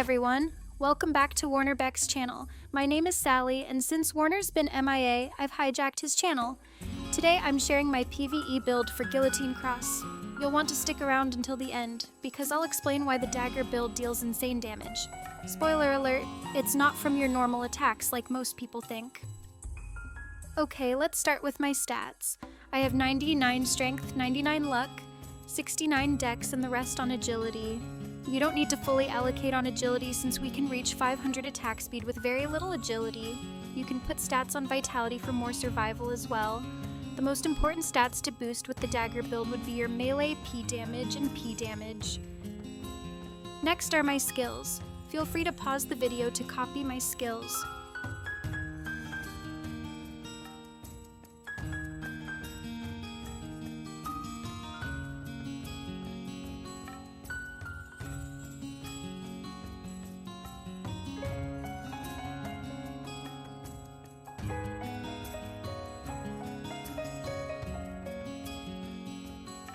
everyone! Welcome back to Warner Beck's channel. My name is Sally, and since Warner's been MIA, I've hijacked his channel. Today I'm sharing my PVE build for Guillotine Cross. You'll want to stick around until the end, because I'll explain why the dagger build deals insane damage. Spoiler alert, it's not from your normal attacks like most people think. Okay, let's start with my stats. I have 99 strength, 99 luck, 69 dex, and the rest on agility. You don't need to fully allocate on agility since we can reach 500 attack speed with very little agility. You can put stats on vitality for more survival as well. The most important stats to boost with the dagger build would be your melee P damage and P damage. Next are my skills. Feel free to pause the video to copy my skills.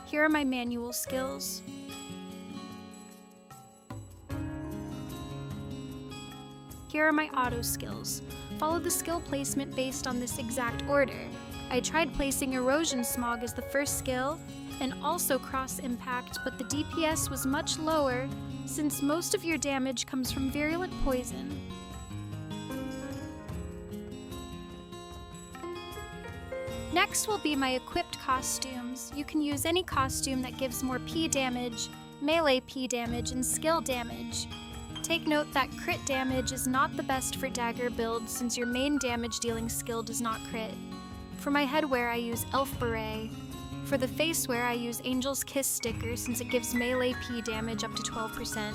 Here are my manual skills. Here are my auto skills. Follow the skill placement based on this exact order. I tried placing Erosion Smog as the first skill, and also Cross Impact, but the DPS was much lower since most of your damage comes from Virulent Poison. Next will be my equipped costumes. You can use any costume that gives more P damage, melee P damage, and skill damage. Take note that crit damage is not the best for dagger builds since your main damage dealing skill does not crit. For my headwear I use Elf Beret. For the facewear I use Angel's Kiss sticker since it gives melee P damage up to 12%.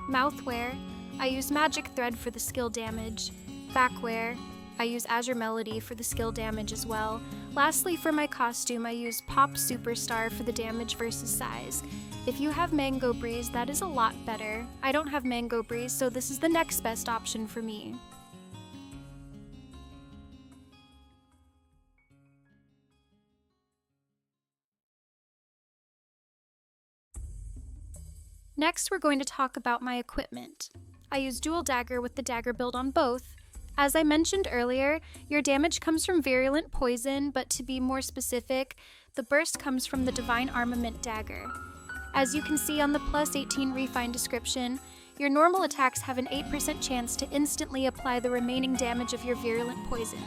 Mouthwear, I use Magic Thread for the skill damage. Backwear, I use Azure Melody for the skill damage as well. Lastly, for my costume, I use Pop Superstar for the damage versus size. If you have Mango Breeze, that is a lot better. I don't have Mango Breeze, so this is the next best option for me. Next, we're going to talk about my equipment. I use Dual Dagger with the dagger build on both. As I mentioned earlier, your damage comes from Virulent Poison, but to be more specific, the burst comes from the Divine Armament dagger. As you can see on the plus 18 refine description, your normal attacks have an 8% chance to instantly apply the remaining damage of your Virulent Poison.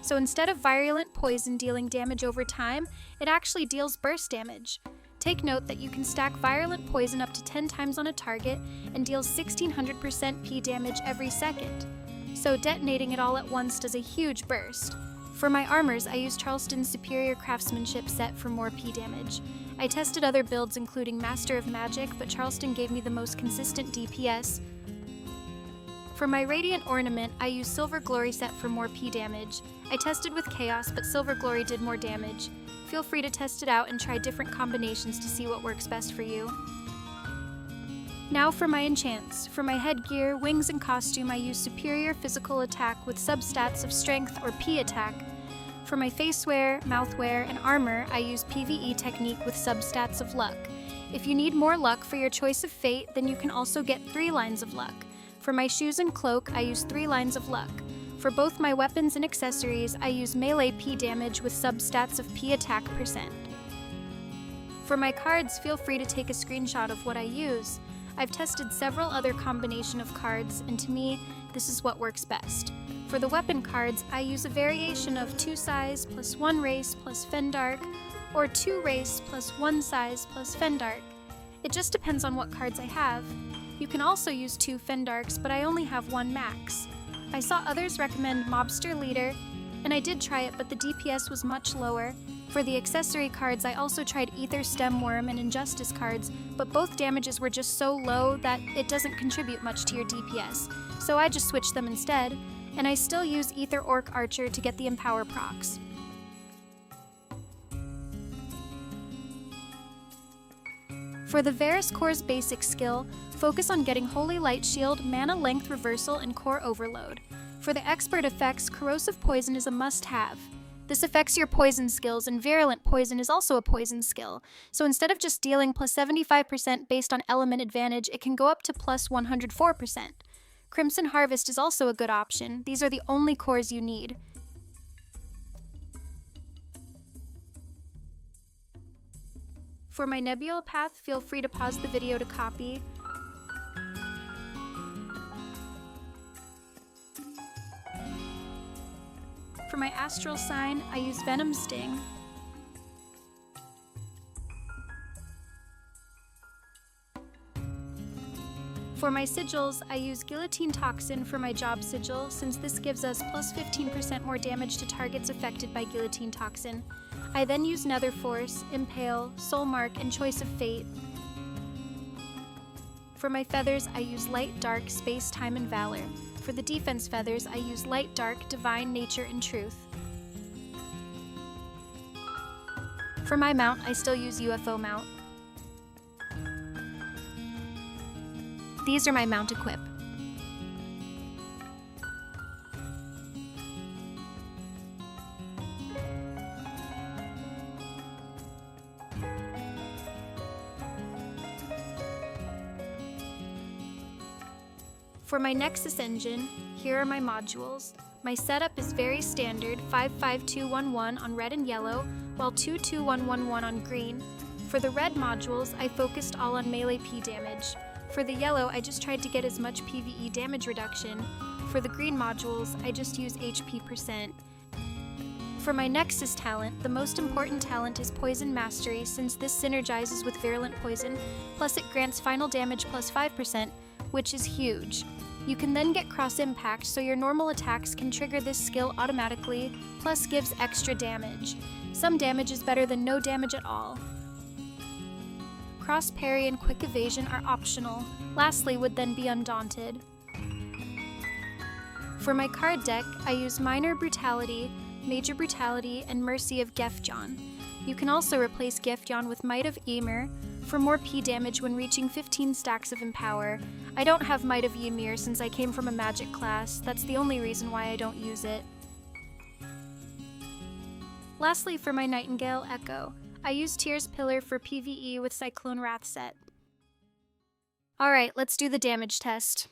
So instead of Virulent Poison dealing damage over time, it actually deals burst damage. Take note that you can stack Virulent Poison up to 10 times on a target and deals 1600% P damage every second. So detonating it all at once does a huge burst. For my armors, I use Charleston's Superior Craftsmanship set for more P damage. I tested other builds including Master of Magic, but Charleston gave me the most consistent DPS. For my Radiant Ornament, I use Silver Glory set for more P damage. I tested with Chaos, but Silver Glory did more damage. Feel free to test it out and try different combinations to see what works best for you. Now for my enchants. For my headgear, wings, and costume, I use Superior Physical Attack with substats of Strength or P attack. For my facewear, mouthwear, and armor, I use PVE technique with substats of Luck. If you need more luck for your choice of fate, then you can also get 3 lines of luck. For my shoes and cloak, I use 3 lines of luck. For both my weapons and accessories, I use melee P damage with substats of P attack %. For my cards, feel free to take a screenshot of what I use. I've tested several other combination of cards, and to me, this is what works best. For the weapon cards, I use a variation of 2 size plus 1 race plus Fendark, or 2 race plus 1 size plus Fendark. It just depends on what cards I have. You can also use 2 Fendarks, but I only have 1 max. I saw others recommend Mobster Leader, and I did try it, but the DPS was much lower. For the accessory cards, I also tried Ether Stemworm and Injustice cards, but both damages were just so low that it doesn't contribute much to your DPS, so I just switched them instead, and I still use Ether Orc Archer to get the Empower procs. For the Verus Core's basic skill, focus on getting Holy Light Shield, Mana Length Reversal, and Core Overload. For the expert effects, Corrosive Poison is a must-have. This affects your poison skills, and virulent poison is also a poison skill. So instead of just dealing plus 75% based on element advantage, it can go up to plus 104%. Crimson Harvest is also a good option. These are the only cores you need. For my Nebula Path, feel free to pause the video to copy. For my Astral Sign, I use Venom Sting. For my sigils, I use Guillotine Toxin for my job sigil, since this gives us plus 15% more damage to targets affected by Guillotine Toxin. I then use Nether Force, Impale, Soul Mark, and Choice of Fate. For my feathers, I use Light, Dark, Space, Time, and Valor. For the defense feathers, I use Light, Dark, Divine, Nature, and Truth. For my mount, I still use UFO mount. These are my mount equip. For my Nexus Engine, here are my modules. My setup is very standard, 55211 on red and yellow, while 22111 on green. For the red modules, I focused all on melee P damage. For the yellow, I just tried to get as much PVE damage reduction. For the green modules, I just use HP percent. For my Nexus talent, the most important talent is Poison Mastery, since this synergizes with Virulent Poison, plus it grants final damage plus 5%, which is huge. You can then get Cross Impact, so your normal attacks can trigger this skill automatically, plus gives extra damage. Some damage is better than no damage at all. Cross Parry and Quick Evasion are optional. Lastly would then be Undaunted. For my card deck, I use Minor Brutality, Major Brutality, and Mercy of Gefjon. You can also replace Gefjon with Might of Ymir for more P damage when reaching 15 stacks of Empower. I don't have Might of Ymir since I came from a magic class. That's the only reason why I don't use it. Lastly, for my Nightingale Echo, I use Tyr's Pillar for PVE with Cyclone Wrath set. Alright, let's do the damage test.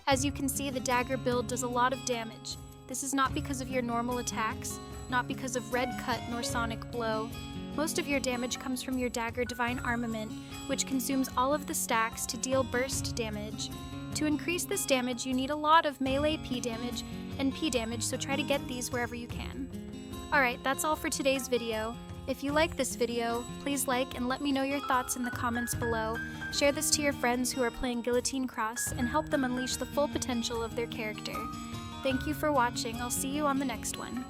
As you can see, the dagger build does a lot of damage. This is not because of your normal attacks, not because of Red Cut nor Sonic Blow. Most of your damage comes from your dagger Divine Armament, which consumes all of the stacks to deal burst damage. To increase this damage, you need a lot of melee P damage and P damage, so try to get these wherever you can. Alright, that's all for today's video. If you like this video, please like and let me know your thoughts in the comments below. Share this to your friends who are playing Guillotine Cross and help them unleash the full potential of their character. Thank you for watching. I'll see you on the next one.